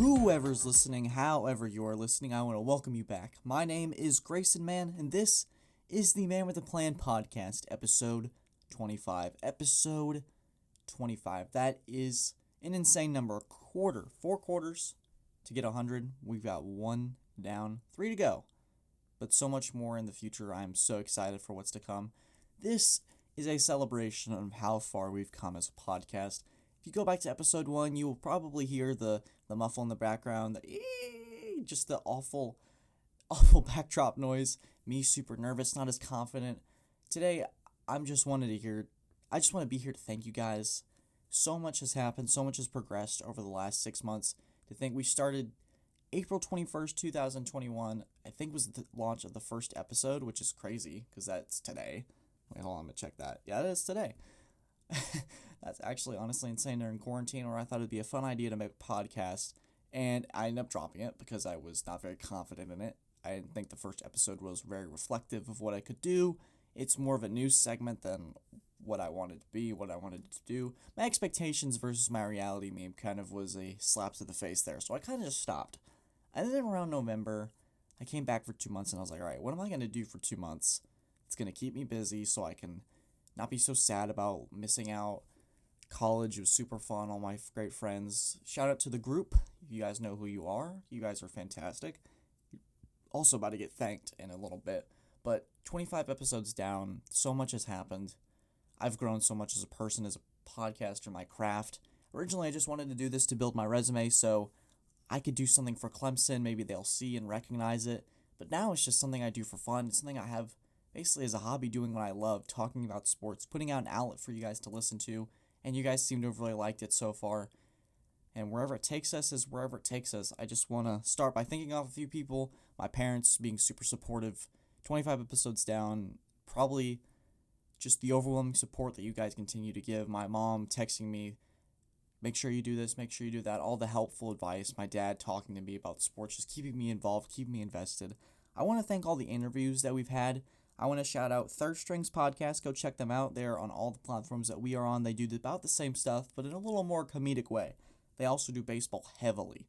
whoever's listening, however you are listening, I want to welcome you back. My name is Grayson Mann, and this is the Man with a Plan podcast, episode 25. Episode 25. That is an insane number. A quarter, 4 quarters to get 100. We've got 1 down, 3 to go. But so much more in the future. I'm so excited for what's to come. This is a celebration of how far we've come as a podcast. If you go back to episode 1, you will probably hear the muffle in the background, just the awful backdrop noise. Me super nervous, not as confident. Today, I just want to be here to thank you guys. So much has happened, so much has progressed over the last 6 months. To think we started April 21st, 2021, I think was the launch of the first episode, which is crazy, because that's today. Wait, hold on, I'm going to check that. Yeah, it is today. That's actually honestly insane during quarantine, where I thought it'd be a fun idea to make a podcast, and I ended up dropping it because I was not very confident in it. I didn't think the first episode was very reflective of what I could do. It's more of a news segment than what I wanted to be, what I wanted to do. My expectations versus my reality meme kind of was a slap to the face there, so I kind of just stopped. And then around November, I came back for 2 months, and I was like, alright, what am I going to do for 2 months? It's going to keep me busy so I can not be so sad about missing out. College was super fun, all my great friends. Shout out to the group. You guys know who you are. You guys are fantastic. Also about to get thanked in a little bit. But 25 episodes down, so much has happened. I've grown so much as a person, as a podcaster, my craft. Originally, I just wanted to do this to build my resume so I could do something for Clemson. Maybe they'll see and recognize it. But now it's just something I do for fun. It's something I have basically as a hobby, doing what I love, talking about sports, putting out an outlet for you guys to listen to. And you guys seem to have really liked it so far. And wherever it takes us is wherever it takes us. I just want to start by thinking of a few people. My parents being super supportive. 25 episodes down. Probably just the overwhelming support that you guys continue to give. My mom texting me, make sure you do this, make sure you do that. All the helpful advice. My dad talking to me about sports, just keeping me involved, keeping me invested. I want to thank all the interviews that we've had. I want to shout out Third Strings Podcast. Go check them out. They're on all the platforms that we are on. They do about the same stuff, but in a little more comedic way. They also do baseball heavily.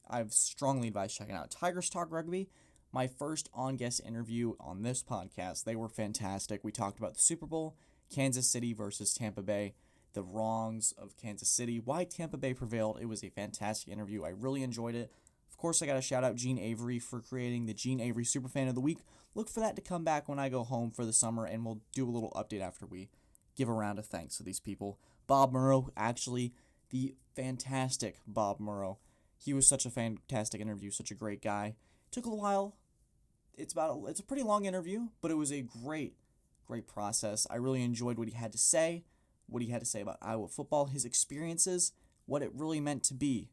I've strongly advised checking out Tigers Talk Rugby. My first on-guest interview on this podcast. They were fantastic. We talked about the Super Bowl, Kansas City versus Tampa Bay, the wrongs of Kansas City, why Tampa Bay prevailed. It was a fantastic interview. I really enjoyed it. Of course, I got to shout out Gene Avery for creating the Gene Avery Superfan of the Week. Look for that to come back when I go home for the summer, and we'll do a little update after we give a round of thanks to these people. Bob Murrow, actually, the fantastic Bob Murrow. He was such a fantastic interview, such a great guy. Took a while. It's a pretty long interview, but it was a great process. I really enjoyed what he had to say about Iowa football, his experiences, what it really meant to be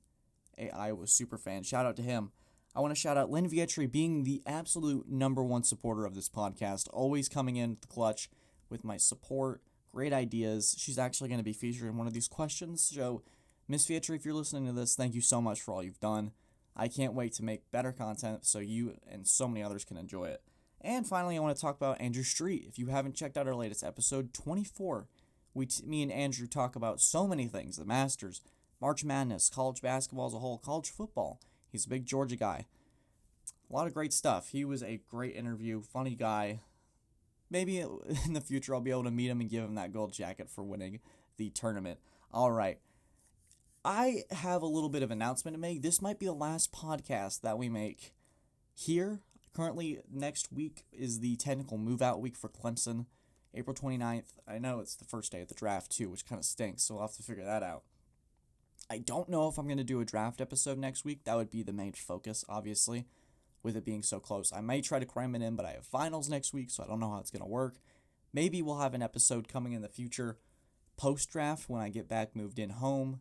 a Iowa superfan. Shout out to him. I want to shout out Lynne being the absolute number one supporter of this podcast, always coming in the clutch with my support, great ideas. She's actually going to be featured in one of these questions. So, Miss Vietri, if you're listening to this, thank you so much for all you've done. I can't wait to make better content so you and so many others can enjoy it. And finally, I want to talk about Andrew Street. If you haven't checked out our latest episode, 24, me and Andrew talk about so many things: the Masters, March Madness, college basketball as a whole, college football. He's a big Georgia guy. A lot of great stuff. He was a great interview, funny guy. Maybe in the future I'll be able to meet him and give him that gold jacket for winning the tournament. All right. I have a little bit of announcement to make. This might be the last podcast that we make here. Currently, next week is the technical move-out week for Clemson, April 29th. I know it's the first day of the draft, too, which kind of stinks, so we'll have to figure that out. I don't know if I'm going to do a draft episode next week. That would be the main focus, obviously, with it being so close. I may try to cram it in, but I have finals next week, so I don't know how it's going to work. Maybe we'll have an episode coming in the future post-draft when I get back moved in home.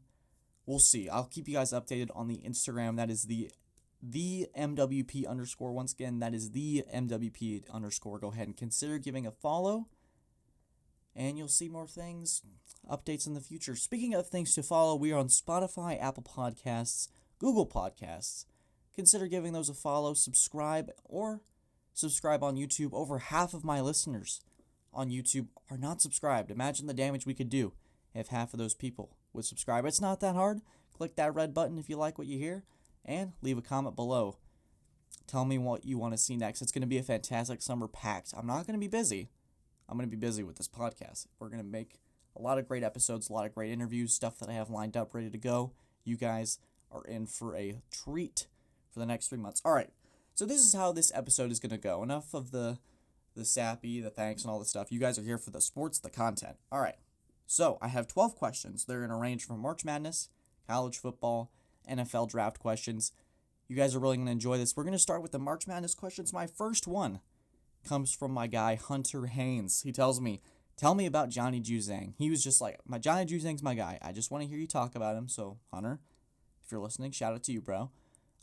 We'll see. I'll keep you guys updated on the Instagram. That is the MWP _ Once again, that is the MWP _ Go ahead and consider giving a follow, and you'll see more things, updates in the future. Speaking of things to follow, we are on Spotify, Apple Podcasts, Google Podcasts. Consider giving those a follow, subscribe on YouTube. Over half of my listeners on YouTube are not subscribed. Imagine the damage we could do if half of those people would subscribe. It's not that hard. Click that red button if you like what you hear, and leave a comment below. Tell me what you want to see next. It's going to be a fantastic summer packed. I'm not going to be busy. I'm going to be busy with this podcast. We're going to make a lot of great episodes, a lot of great interviews, stuff that I have lined up, ready to go. You guys are in for a treat for the next 3 months. All right, so this is how this episode is going to go. Enough of the sappy, the thanks, and all the stuff. You guys are here for the sports, the content. All right, so I have 12 questions. They're in a range from March Madness, college football, NFL draft questions. You guys are really going to enjoy this. We're going to start with the March Madness questions. My first one comes from my guy, Hunter Haynes. He tells me, tell me about Johnny Juzang. He was just like, Johnny Juzang's my guy. I just want to hear you talk about him. So, Hunter, if you're listening, shout out to you, bro.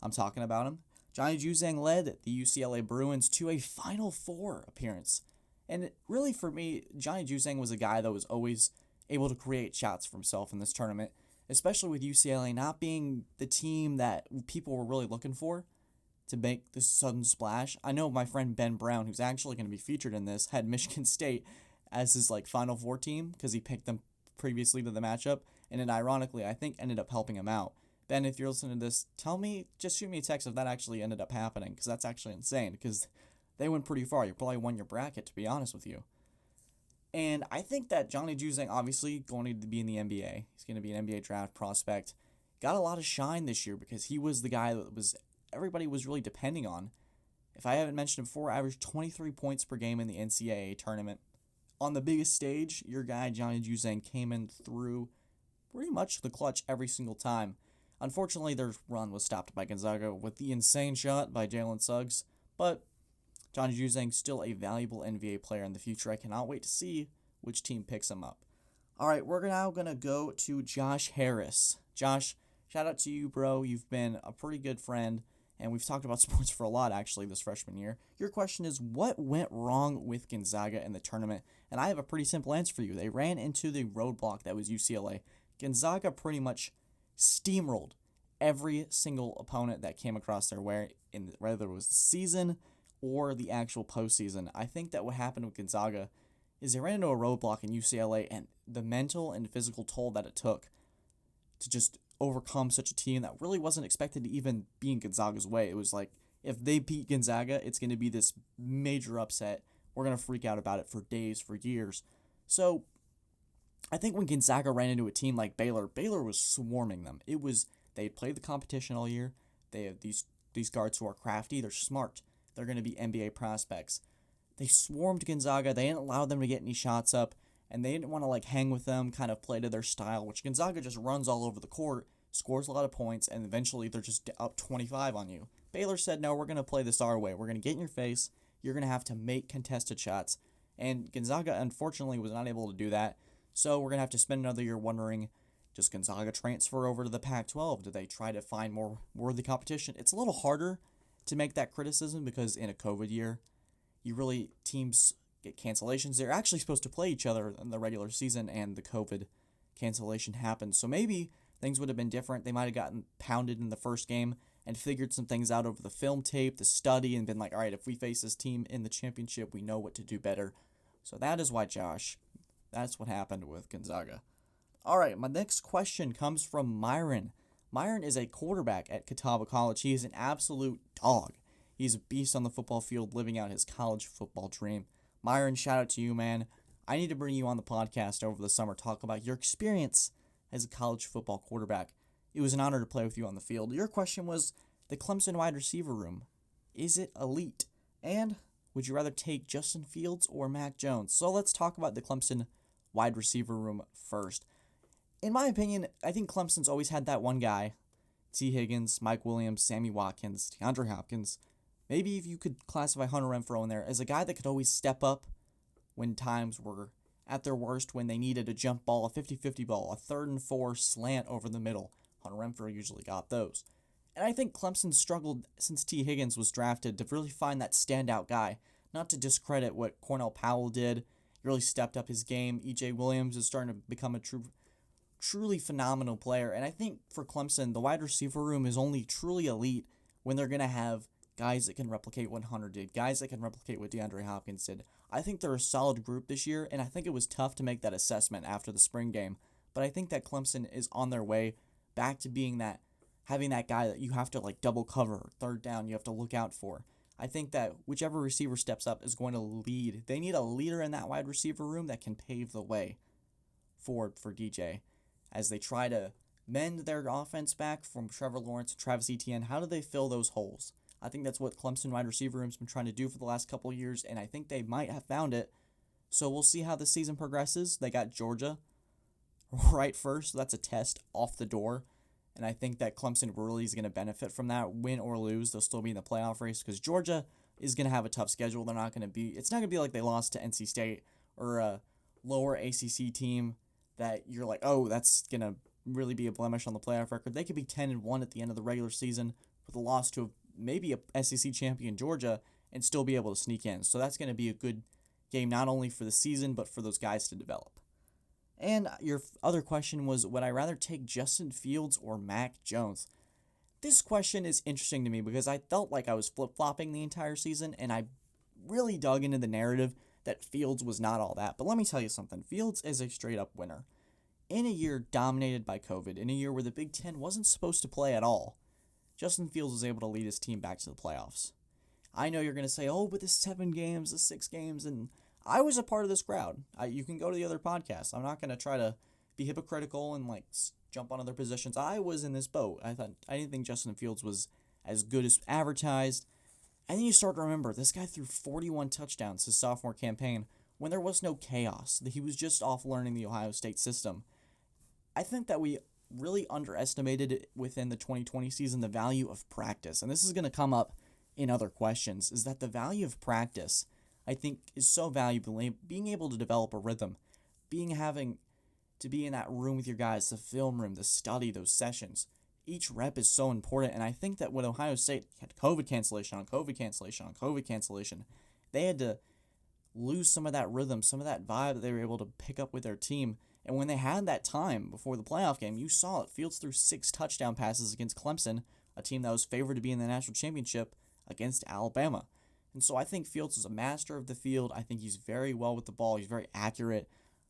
I'm talking about him. Johnny Juzang led the UCLA Bruins to a Final Four appearance. And really, for me, Johnny Juzang was a guy that was always able to create shots for himself in this tournament, especially with UCLA not being the team that people were really looking for to make this sudden splash. I know my friend Ben Brown, who's actually going to be featured in this, had Michigan State as his Final Four team because he picked them previously to the matchup, and it ironically, I think, ended up helping him out. Ben, if you're listening to this, just shoot me a text if that actually ended up happening, because that's actually insane, because they went pretty far. You probably won your bracket, to be honest with you. And I think that Johnny Juzang, obviously, going to be in the NBA. He's going to be an NBA draft prospect. Got a lot of shine this year because he was the guy that everybody was really depending on. If I haven't mentioned before, averaged 23 points per game in the NCAA tournament. On the biggest stage, your guy, Johnny Juzang, came in through pretty much the clutch every single time. Unfortunately, their run was stopped by Gonzaga with the insane shot by Jalen Suggs, but Johnny Juzang still a valuable NBA player in the future. I cannot wait to see which team picks him up. All right, we're now going to go to Josh Harris. Josh, shout out to you, bro. You've been a pretty good friend, and we've talked about sports for a lot, actually, this freshman year. Your question is, what went wrong with Gonzaga in the tournament? And I have a pretty simple answer for you. They ran into the roadblock that was UCLA. Gonzaga pretty much steamrolled every single opponent that came across their way, whether it was the season or the actual postseason. I think that what happened with Gonzaga is they ran into a roadblock in UCLA, and the mental and physical toll that it took to just overcome such a team that really wasn't expected to even be in Gonzaga's way. It was like, if they beat Gonzaga, it's going to be this major upset. We're going to freak out about it for days, for years. So I think when Gonzaga ran into a team like Baylor was swarming them. They had played the competition all year. They have these guards who are crafty. They're smart. They're going to be NBA prospects. They swarmed Gonzaga. They didn't allow them to get any shots up, and they didn't want to hang with them, kind of play to their style, which Gonzaga just runs all over the court, scores a lot of points, and eventually they're just up 25 on you. Baylor said, no, we're going to play this our way. We're going to get in your face. You're going to have to make contested shots. And Gonzaga, unfortunately, was not able to do that. So we're going to have to spend another year wondering, does Gonzaga transfer over to the Pac-12? Do they try to find more worthy competition? It's a little harder to make that criticism because in a COVID year, teams get cancellations. They're actually supposed to play each other in the regular season, and the COVID cancellation happened. So maybe things would have been different. They might have gotten pounded in the first game and figured some things out over the film tape, the study, and been like, all right, if we face this team in the championship, we know what to do better. So that is why, Josh, that's what happened with Gonzaga. All right, my next question comes from Myron. Myron is a quarterback at Catawba College. He is an absolute dog. He's a beast on the football field, living out his college football dream. Myron, shout out to you, man. I need to bring you on the podcast over the summer, talk about your experience as a college football quarterback. It was an honor to play with you on the field. Your question was, the Clemson wide receiver room, is it elite? And would you rather take Justin Fields or Mac Jones? So let's talk about the Clemson wide receiver room first. In my opinion, I think Clemson's always had that one guy, T. Higgins, Mike Williams, Sammy Watkins, DeAndre Hopkins. Maybe if you could classify Hunter Renfrow in there as a guy that could always step up when times were at their worst, when they needed a jump ball, a 50-50 ball, a 3rd and 4 slant over the middle. Hunter Renfrow usually got those. And I think Clemson struggled since T. Higgins was drafted to really find that standout guy. Not to discredit what Cornell Powell did. He really stepped up his game. E.J. Williams is starting to become a truly phenomenal player. And I think for Clemson, the wide receiver room is only truly elite when they're going to have guys that can replicate what Hunter did, guys that can replicate what DeAndre Hopkins did. I think they're a solid group this year, and I think it was tough to make that assessment after the spring game. But I think that Clemson is on their way back to being that having that guy that you have to like double cover, third down, you have to look out for. I think that whichever receiver steps up is going to lead. They need a leader in that wide receiver room that can pave the way forward for DJ as they try to mend their offense back from Trevor Lawrence and Travis Etienne. How do they fill those holes? I think that's what Clemson wide receiver room's been trying to do for the last couple of years, and I think they might have found it. So we'll see how the season progresses. They got Georgia right first, so that's a test off the door. And I think that Clemson really is going to benefit from that. Win or lose, they'll still be in the playoff race because Georgia is going to have a tough schedule. It's not going to be like they lost to NC State or a lower ACC team that you're like, oh, that's going to really be a blemish on the playoff record. They could be 10-1 at the end of the regular season with a loss to maybe a SEC champion Georgia and still be able to sneak in. So that's going to be a good game not only for the season but for those guys to develop. And your other question was, would I rather take Justin Fields or Mac Jones? This question is interesting to me because I felt like I was flip-flopping the entire season, and I really dug into the narrative that Fields was not all that. But let me tell you something. Fields is a straight-up winner. In a year dominated by COVID, in a year where the Big Ten wasn't supposed to play at all, Justin Fields was able to lead his team back to the playoffs. I know you're going to say, oh, but the 7 games, the 6 games, and I was a part of this crowd. You can go to the other podcasts. I'm not going to try to be hypocritical and like jump on other positions. I was in this boat. I didn't think Justin Fields was as good as advertised. And then you start to remember, this guy threw 41 touchdowns his sophomore campaign when there was no chaos. He was just off learning the Ohio State system. I think that we really underestimated within the 2020 season the value of practice. And this is going to come up in other questions, is that the value of practice, I think, is so valuable. Being able to develop a rhythm, having to be in that room with your guys, the film room, the study, those sessions. Each rep is so important, and I think that when Ohio State had COVID cancellation on COVID cancellation on COVID cancellation, they had to lose some of that rhythm, some of that vibe that they were able to pick up with their team. And when they had that time before the playoff game, you saw it. Fields threw 6 touchdown passes against Clemson, a team that was favored to be in the national championship against Alabama. And so I think Fields is a master of the field. I think he's very well with the ball. He's very accurate.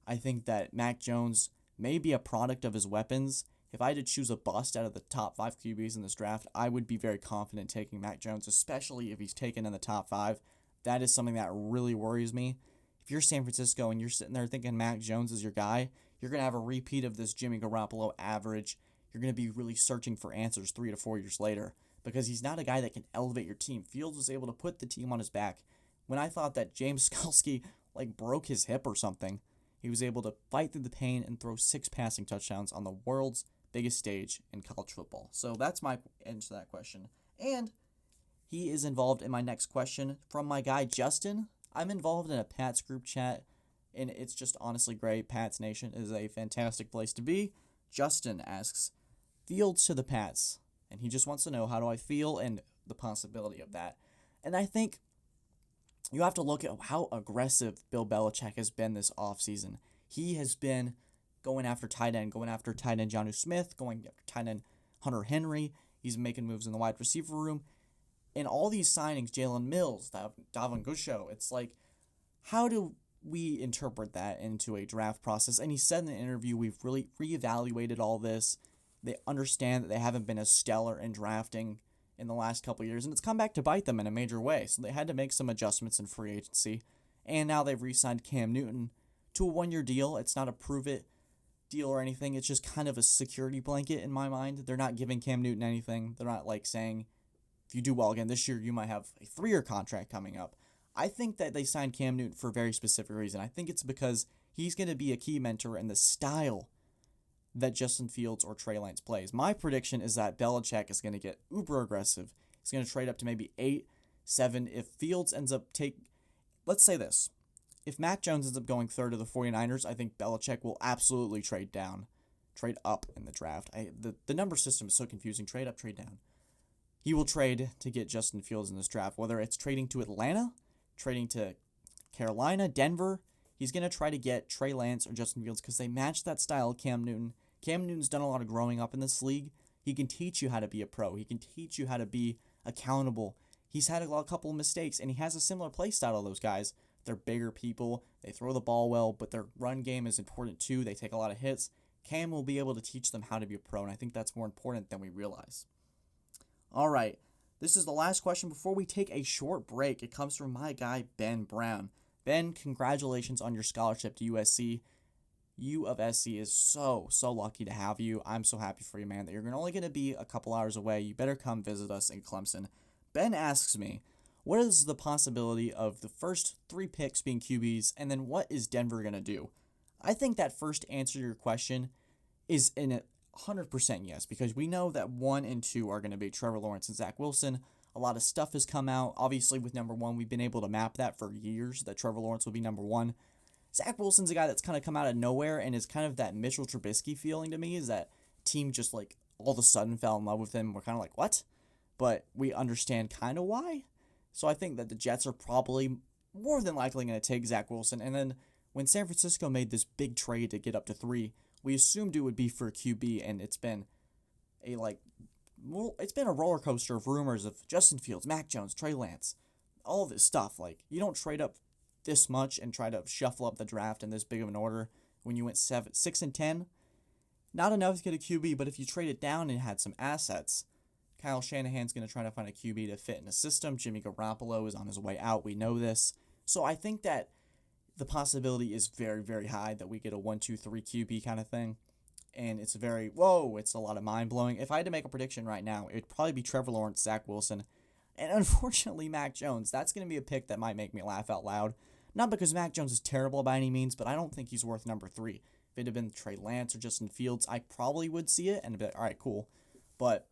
I think that Mac Jones may be a product of his weapons. If I had to choose a bust out of the top 5 QBs in this draft, I would be very confident taking Mac Jones, especially if he's taken in the top 5. That is something that really worries me. If you're San Francisco and you're sitting there thinking Mac Jones is your guy, you're going to have a repeat of this Jimmy Garoppolo average. You're going to be really searching for answers 3 to 4 years later because he's not a guy that can elevate your team. Fields was able to put the team on his back. When I thought that James Skalski broke his hip or something, he was able to fight through the pain and throw 6 passing touchdowns on the world's biggest stage in college football. So that's my answer to that question. And he is involved in my next question from my guy Justin. I'm involved in a Pats group chat, and it's just honestly great. Pats Nation is a fantastic place to be. Justin asks, Fields to the Pats, and he just wants to know how do I feel and the possibility of that. And I think you have to look at how aggressive Bill Belichick has been this offseason. He has been going after tight end Jonnu Smith, going after tight end Hunter Henry. He's making moves in the wide receiver room. And all these signings, Jalen Mills, Davon Gusho, it's like, how do we interpret that into a draft process? And he said in the interview, we've really reevaluated all this. They understand that they haven't been as stellar in drafting in the last couple of years, and it's come back to bite them in a major way. So they had to make some adjustments in free agency. And now they've re-signed Cam Newton to a 1-year deal. It's not a prove-it deal or anything. It's just kind of a security blanket in my mind. They're not giving Cam Newton anything. They're not saying, if you do well again this year, you might have a 3-year contract coming up. I think that they signed Cam Newton for a very specific reason. I think it's because he's going to be a key mentor in the style that Justin Fields or Trey Lance plays. My prediction is that Belichick is going to get uber aggressive. He's going to trade up to maybe 8, 7. If Fields ends up let's say this. If Mac Jones ends up going third to the 49ers, I think Belichick will absolutely trade up in the draft. The number system is so confusing. Trade up, trade down. He will trade to get Justin Fields in this draft, whether it's trading to Atlanta, trading to Carolina, Denver. He's going to try to get Trey Lance or Justin Fields because they match that style of Cam Newton. Cam Newton's done a lot of growing up in this league. He can teach you how to be a pro. He can teach you how to be accountable. He's had a couple of mistakes, and he has a similar play style to those guys. They're bigger people. They throw the ball well, but their run game is important too. They take a lot of hits. Cam will be able to teach them how to be a pro, and I think that's more important than we realize. All right, this is the last question before we take a short break. It comes from my guy, Ben Brown. Ben, congratulations on your scholarship to USC. U of SC is so lucky to have you. I'm so happy for you, man, that you're only going to be a couple hours away. You better come visit us in Clemson. Ben asks me, what is the possibility of the first 3 picks being QBs, and then what is Denver going to do? I think that first answer to your question is in 100% yes, because we know that 1 and 2 are going to be Trevor Lawrence and Zach Wilson. A lot of stuff has come out. Obviously, with number 1, we've been able to map that for years, that Trevor Lawrence will be number 1. Zach Wilson's a guy that's kind of come out of nowhere and is kind of that Mitchell Trubisky feeling to me, is that team just like all of a sudden fell in love with him. We're kind of like, what? But we understand kind of why. So I think that the Jets are probably more than likely going to take Zach Wilson. And then when San Francisco made this big trade to get up to 3, we assumed it would be for a QB, and it's been a roller coaster of rumors of Justin Fields, Mac Jones, Trey Lance, all this stuff. Like, you don't trade up this much and try to shuffle up the draft in this big of an order when you went 6 and 10. Not enough to get a QB, but if you trade it down and had some assets, Kyle Shanahan's going to try to find a QB to fit in a system. Jimmy Garoppolo is on his way out. We know this. So I think that the possibility is very, very high that we get a 1-2-3 QB kind of thing. And it's it's a lot of mind-blowing. If I had to make a prediction right now, it'd probably be Trevor Lawrence, Zach Wilson, and unfortunately Mac Jones. That's going to be a pick that might make me laugh out loud. Not because Mac Jones is terrible by any means, but I don't think he's worth number 3. If it had been Trey Lance or Justin Fields, I probably would see it and be like, all right, cool. But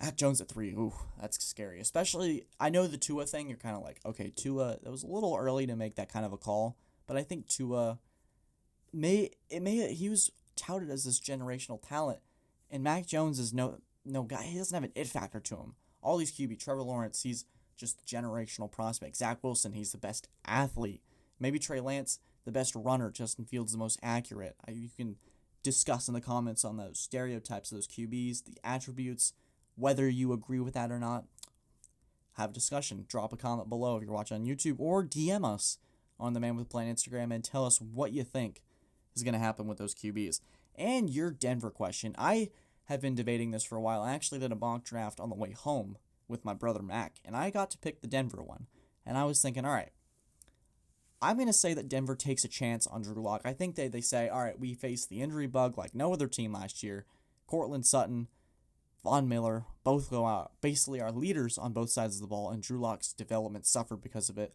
Mac Jones at 3, ooh, that's scary. Especially, I know the Tua thing, you're kind of like, okay, Tua, that was a little early to make that kind of a call, but I think Tua, he was touted as this generational talent, and Mac Jones is no guy, he doesn't have an it factor to him. All these QB, Trevor Lawrence, he's just generational prospect. Zach Wilson, he's the best athlete. Maybe Trey Lance, the best runner. Justin Fields, the most accurate. You can discuss in the comments on those stereotypes of those QBs, the attributes, whether you agree with that or not. Have a discussion. Drop a comment below if you're watching on YouTube, or DM us on the Man with a Plan Instagram and tell us what you think is going to happen with those QBs. And your Denver question. I have been debating this for a while. I actually did a mock draft on the way home with my brother Mac, and I got to pick the Denver one. And I was thinking, all right, I'm going to say that Denver takes a chance on Drew Lock. I think they say, all right, we faced the injury bug like no other team last year. Cortland Sutton, Von Miller, both go out. Basically our leaders on both sides of the ball, and Drew Lock's development suffered because of it.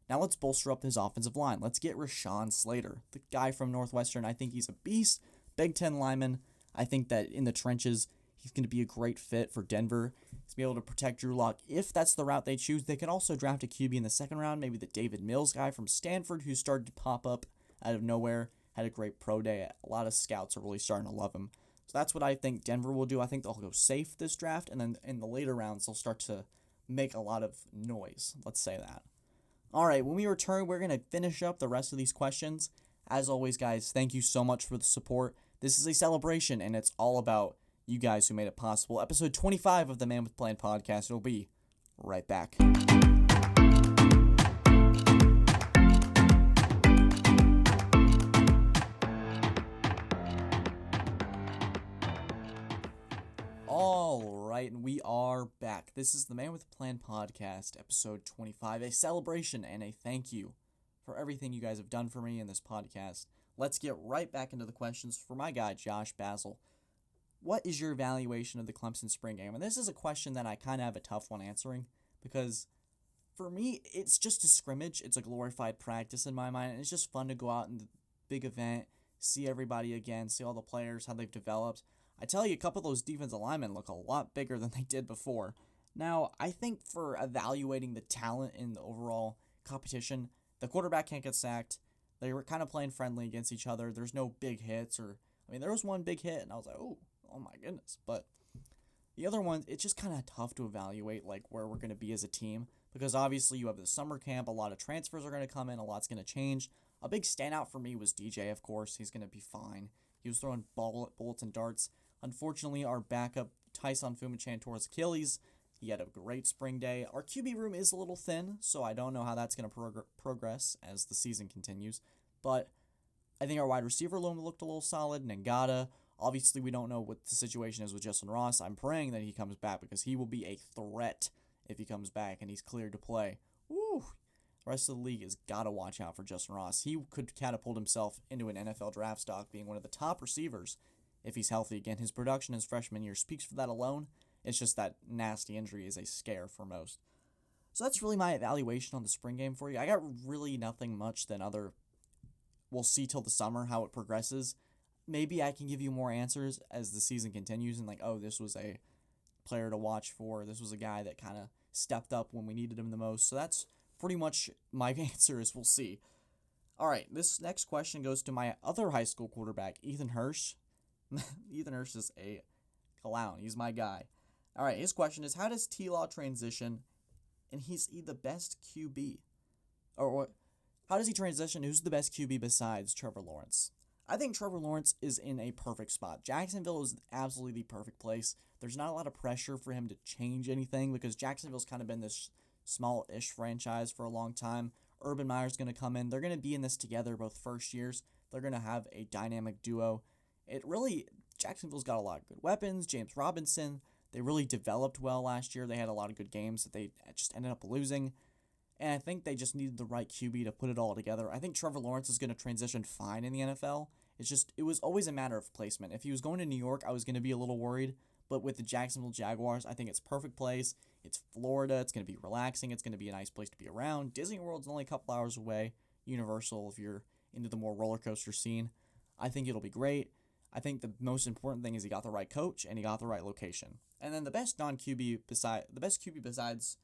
Now let's bolster up his offensive line. Let's get Rashawn Slater, the guy from Northwestern. I think he's a beast. Big Ten lineman. I think that in the trenches, he's going to be a great fit for Denver. To be able to protect Drew Lock. If that's the route they choose, they can also draft a QB in the second round. Maybe the David Mills guy from Stanford, who started to pop up out of nowhere. Had a great pro day. A lot of scouts are really starting to love him. So that's what I think Denver will do. I think they'll go safe this draft, and then in the later rounds, they'll start to make a lot of noise. Let's say that. All right, when we return, we're going to finish up the rest of these questions. As always, guys, thank you so much for the support. This is a celebration, and it's all about you guys who made it possible. Episode 25 of the Man with a Plan podcast. It'll be right back. All right, and we are back. This is the Man with a Plan podcast, episode 25, a celebration and a thank you for everything you guys have done for me in this podcast. Let's get right back into the questions for my guy, Josh Basil. What is your evaluation of the Clemson spring game? And this is a question that I kind of have a tough one answering, because for me, it's just a scrimmage. It's a glorified practice in my mind, and it's just fun to go out in the big event, see everybody again, see all the players, how they've developed. I tell you, a couple of those defensive linemen look a lot bigger than they did before. Now, I think for evaluating the talent in the overall competition, the quarterback can't get sacked. They were kind of playing friendly against each other. There's no big hits, there was one big hit, and I was like, oh my goodness. But the other ones, it's just kind of tough to evaluate, like, where we're going to be as a team, because obviously you have the summer camp, a lot of transfers are going to come in, a lot's going to change. A big standout for me was DJ, of course. He's going to be fine. He was throwing bullets and darts. Unfortunately, our backup, Tyson Fumachan, tore his Achilles. He had a great spring day. Our QB room is a little thin, so I don't know how that's going to progress as the season continues. But I think our wide receiver room looked a little solid. Ngata, obviously we don't know what the situation is with Justin Ross. I'm praying that he comes back because he will be a threat if he comes back and he's cleared to play. Woo! The rest of the league has got to watch out for Justin Ross. He could catapult himself into an NFL draft stock, being one of the top receivers if he's healthy again. His production his freshman year speaks for that alone. It's just that nasty injury is a scare for most. So that's really my evaluation on the spring game for you. I got really nothing much than other. We'll see till the summer how it progresses. Maybe I can give you more answers as the season continues and like, oh, this was a player to watch for. This was a guy that kind of stepped up when we needed him the most. So that's pretty much my answer is we'll see. All right, this next question goes to my other high school quarterback, Ethan Hirsch. Ethan Hirsch is a clown. He's my guy. All right, his question is, how does T-Law transition, and he's the best QB? Or how does he transition? Who's the best QB besides Trevor Lawrence? I think Trevor Lawrence is in a perfect spot. Jacksonville is absolutely the perfect place. There's not a lot of pressure for him to change anything because Jacksonville's kind of been this small-ish franchise for a long time. Urban Meyer's going to come in. They're going to be in this together both first years. They're going to have a dynamic duo. Jacksonville's got a lot of good weapons. James Robinson, they really developed well last year. They had a lot of good games that they just ended up losing. And I think they just needed the right QB to put it all together. I think Trevor Lawrence is going to transition fine in the NFL. It was always a matter of placement. If he was going to New York, I was going to be a little worried. But with the Jacksonville Jaguars, I think it's perfect place. It's Florida. It's going to be relaxing. It's going to be a nice place to be around. Disney World's only a couple hours away. Universal, if you're into the more roller coaster scene. I think it'll be great. I think the most important thing is he got the right coach and he got the right location. And then the best QB besides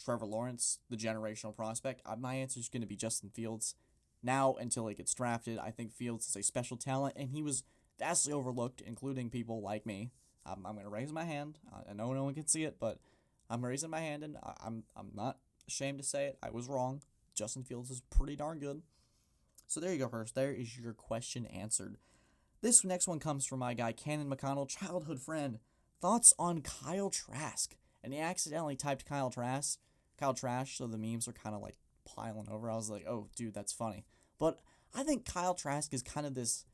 Trevor Lawrence, the generational prospect, my answer is going to be Justin Fields. Now, until he gets drafted, I think Fields is a special talent, and he was vastly overlooked, including people like me. I'm going to raise my hand. I know no one can see it, but I'm raising my hand, and I'm not ashamed to say it. I was wrong. Justin Fields is pretty darn good. So there you go, Hirsch. There is your question answered. This next one comes from my guy, Canon McConnell, childhood friend. Thoughts on Kyle Trask? And he accidentally typed Kyle Trask, so the memes are kind of like piling over. I was like, oh, dude, that's funny. But I think Kyle Trask is kind of this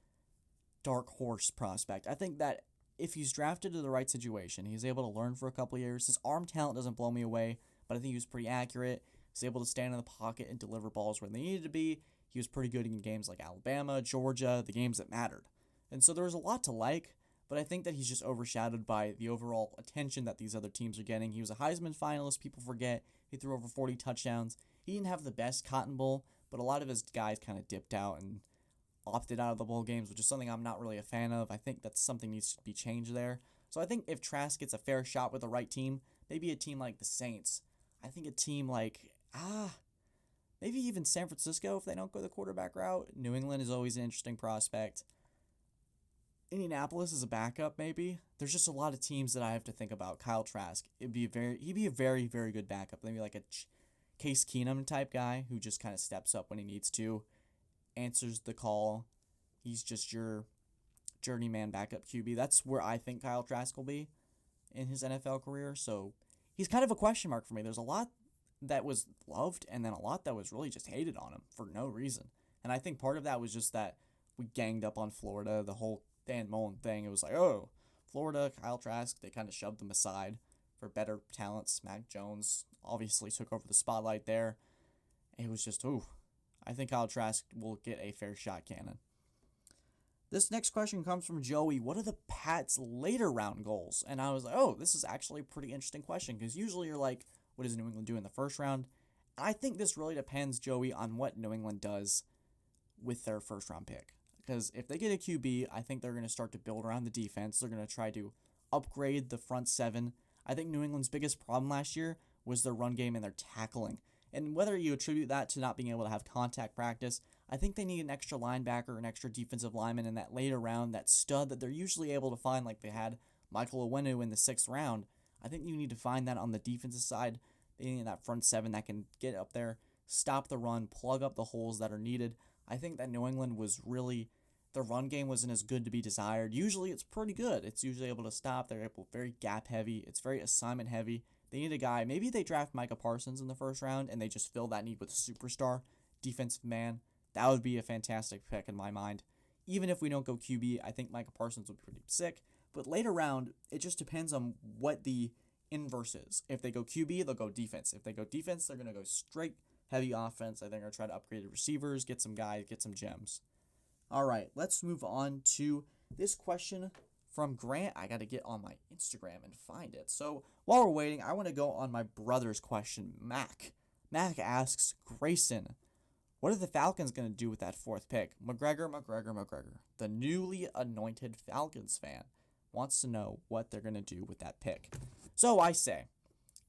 dark horse prospect. I think that if he's drafted to the right situation, he's able to learn for a couple years. His arm talent doesn't blow me away, but I think he was pretty accurate. He's able to stand in the pocket and deliver balls where they needed to be. He was pretty good in games like Alabama, Georgia, the games that mattered. And so there was a lot to like, but I think that he's just overshadowed by the overall attention that these other teams are getting. He was a Heisman finalist. People forget. He threw over 40 touchdowns. He didn't have the best Cotton Bowl, but a lot of his guys kind of dipped out and opted out of the bowl games, which is something I'm not really a fan of. I think that's something needs to be changed there. So I think if Trask gets a fair shot with the right team, maybe a team like the Saints, I think a team like, maybe even San Francisco if they don't go the quarterback route. New England is always an interesting prospect. Indianapolis is a backup, maybe. There's just a lot of teams that I have to think about. Kyle Trask, he'd be a very, very good backup. Maybe like a Case Keenum type guy who just kind of steps up when he needs to, answers the call. He's just your journeyman backup QB. That's where I think Kyle Trask will be in his NFL career. So he's kind of a question mark for me. There's a lot that was loved and then a lot that was really just hated on him for no reason. And I think part of that was just that we ganged up on Florida, the whole Dan Mullen thing. It was like, oh, Florida, Kyle Trask, they kind of shoved them aside for better talents. Mac Jones obviously took over the spotlight there. It was just, I think Kyle Trask will get a fair shot, Canon. This next question comes from Joey. What are the Pats' later round goals? And I was like, this is actually a pretty interesting question because usually you're like, what does New England do in the first round? And I think this really depends, Joey, on what New England does with their first round pick. Because if they get a QB, I think they're going to start to build around the defense. They're going to try to upgrade the front seven. I think New England's biggest problem last year was their run game and their tackling. And whether you attribute that to not being able to have contact practice, I think they need an extra linebacker, an extra defensive lineman in that later round, that stud that they're usually able to find like they had Michael Owenu in the 6th round. I think you need to find that on the defensive side. They need that front seven that can get up there, stop the run, plug up the holes that are needed. I think that New England was really, the run game wasn't as good to be desired. Usually it's pretty good. It's usually able to stop. They're very gap heavy. It's very assignment heavy. They need a guy. Maybe they draft Micah Parsons in the first round and they just fill that need with a superstar defensive man That would be a fantastic pick in my mind. Even if we don't go QB, I think Micah Parsons would be pretty sick. But later round, it just depends on what the inverse is. If they go QB, they'll go defense. If they go defense, they're going to go straight heavy offense. I think they're going to try to upgrade the receivers, get some guys, get some gems. All right, let's move on to this question from Grant. I got to get on my Instagram and find it. So while we're waiting, I want to go on my brother's question, Mac. Mac asks, Grayson, what are the Falcons going to do with that fourth pick? Macgregor. The newly anointed Falcons fan wants to know what they're going to do with that pick. So I say,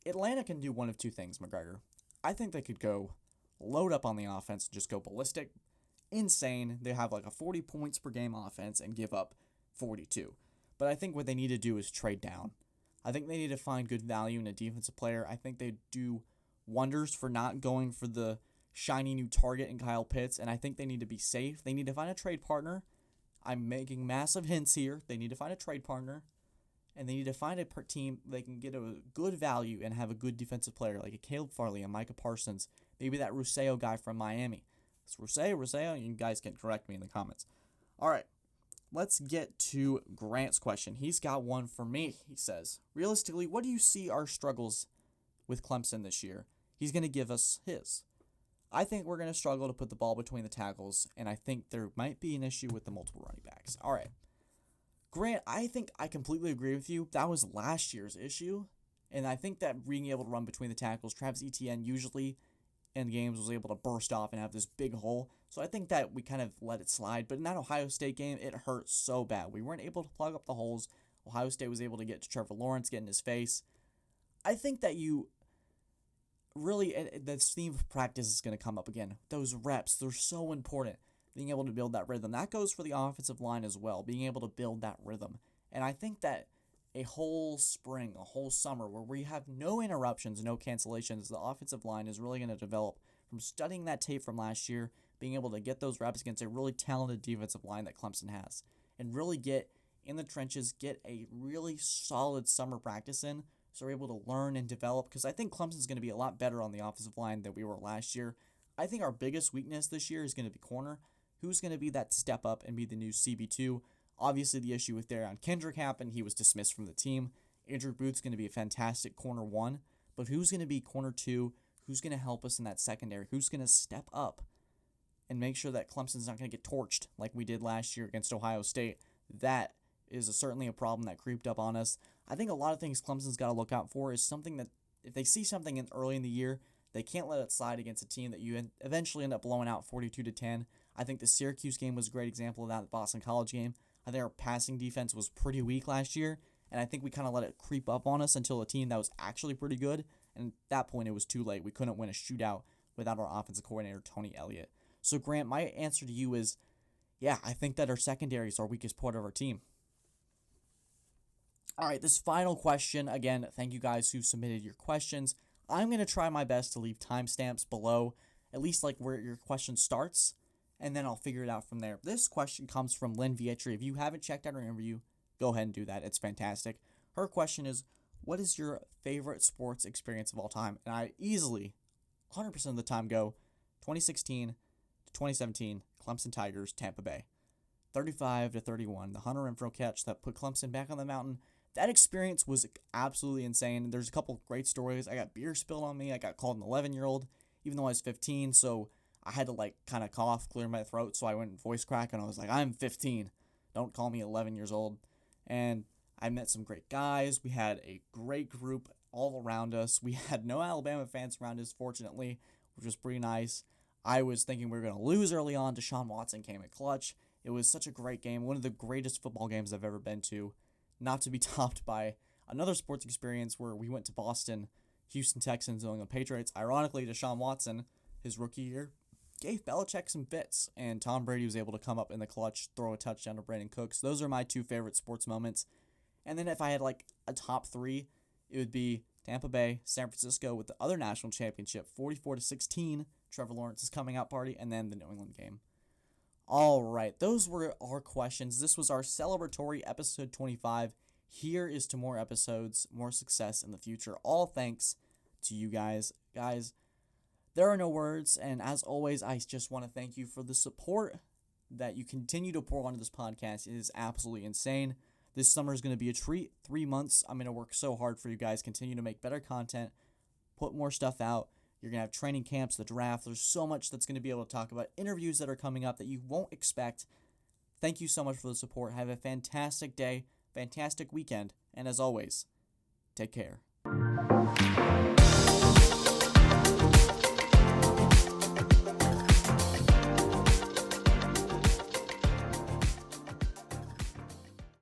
Atlanta can do one of two things, Macgregor. I think they could go load up on the offense and just go ballistic. Insane. They have like a 40 points per game offense and give up 42. But I think what they need to do is trade down. I think they need to find good value in a defensive player. I think they do wonders for not going for the shiny new target in Kyle Pitts, and I think they need to be safe. They need to find a trade partner. I'm making massive hints here. They need to find a trade partner, and they need to find a team they can get a good value and have a good defensive player like a Caleb Farley, a Micah Parsons, maybe that Rousseau guy from Miami. It's Rousseau, you guys can correct me in the comments. All right, let's get to Grant's question. He's got one for me. He says, realistically, what do you see our struggles with Clemson this year? He's going to give us his. I think we're going to struggle to put the ball between the tackles, and I think there might be an issue with the multiple running backs. All right. Grant, I think I completely agree with you. That was last year's issue, and I think that being able to run between the tackles, Travis Etienne usually in games was able to burst off and have this big hole. So I think that we kind of let it slide. But in that Ohio State game, it hurt so bad. We weren't able to plug up the holes. Ohio State was able to get to Trevor Lawrence, get in his face. I think that you really, this theme of practice is going to come up again. Those reps, they're so important. Being able to build that rhythm. That goes for the offensive line as well. Being able to build that rhythm. And I think that a whole spring, a whole summer where we have no interruptions, no cancellations, the offensive line is really going to develop from studying that tape from last year, being able to get those reps against a really talented defensive line that Clemson has, and really get in the trenches, get a really solid summer practice in, so we're able to learn and develop, because I think Clemson's going to be a lot better on the offensive line than we were last year. I think our biggest weakness this year is going to be corner. Who's going to be that step up and be the new CB2? Obviously, the issue with Darion Kendrick happened. He was dismissed from the team. Andrew Booth's going to be a fantastic corner one. But who's going to be corner two? Who's going to help us in that secondary? Who's going to step up and make sure that Clemson's not going to get torched like we did last year against Ohio State? That is certainly a problem that creeped up on us. I think a lot of things Clemson's got to look out for is something that if they see something early in the year, they can't let it slide against a team that you eventually end up blowing out 42-10. I think the Syracuse game was a great example of that, the Boston College game. I think our passing defense was pretty weak last year, and I think we kind of let it creep up on us until a team that was actually pretty good, and at that point it was too late. We couldn't win a shootout without our offensive coordinator, Tony Elliott. So, Grant, my answer to you is, yeah, I think that our secondary is our weakest part of our team. All right, this final question, again, thank you guys who submitted your questions. I'm going to try my best to leave timestamps below, at least like where your question starts, and then I'll figure it out from there. This question comes from Lynne Vietri. If you haven't checked out her interview, go ahead and do that. It's fantastic. Her question is, what is your favorite sports experience of all time? And I easily, 100% of the time, go 2016 to 2017, Clemson Tigers, Tampa Bay. 35-31, the Hunter Renfrow catch that put Clemson back on the mountain. That experience was absolutely insane. There's a couple great stories. I got beer spilled on me. I got called an 11-year-old, even though I was 15, so I had to kind of cough, clear my throat, so I went voice crack, and I was like, I'm 15. Don't call me 11 years old. And I met some great guys. We had a great group all around us. We had no Alabama fans around us, fortunately, which was pretty nice. I was thinking we were going to lose early on. Deshaun Watson came in clutch. It was such a great game, one of the greatest football games I've ever been to, not to be topped by another sports experience where we went to Boston, Houston Texans, New England Patriots. Ironically, Deshaun Watson, his rookie year, gave Belichick some fits, and Tom Brady was able to come up in the clutch, throw a touchdown to Brandon Cooks. Those are my two favorite sports moments. And then if I had a top three, it would be Tampa Bay, San Francisco with the other national championship, 44-16, Trevor Lawrence's coming out party, and then the New England game. All right, those were our questions. This was our celebratory episode 25. Here is to more episodes, more success in the future. All thanks to you guys. Guys, there are no words, and as always, I just want to thank you for the support that you continue to pour onto this podcast. It is absolutely insane. This summer is going to be a treat. 3 months, I'm going to work so hard for you guys, continue to make better content, put more stuff out. You're going to have training camps, the draft. There's so much that's going to be able to talk about. Interviews that are coming up that you won't expect. Thank you so much for the support. Have a fantastic day, fantastic weekend, and as always, take care.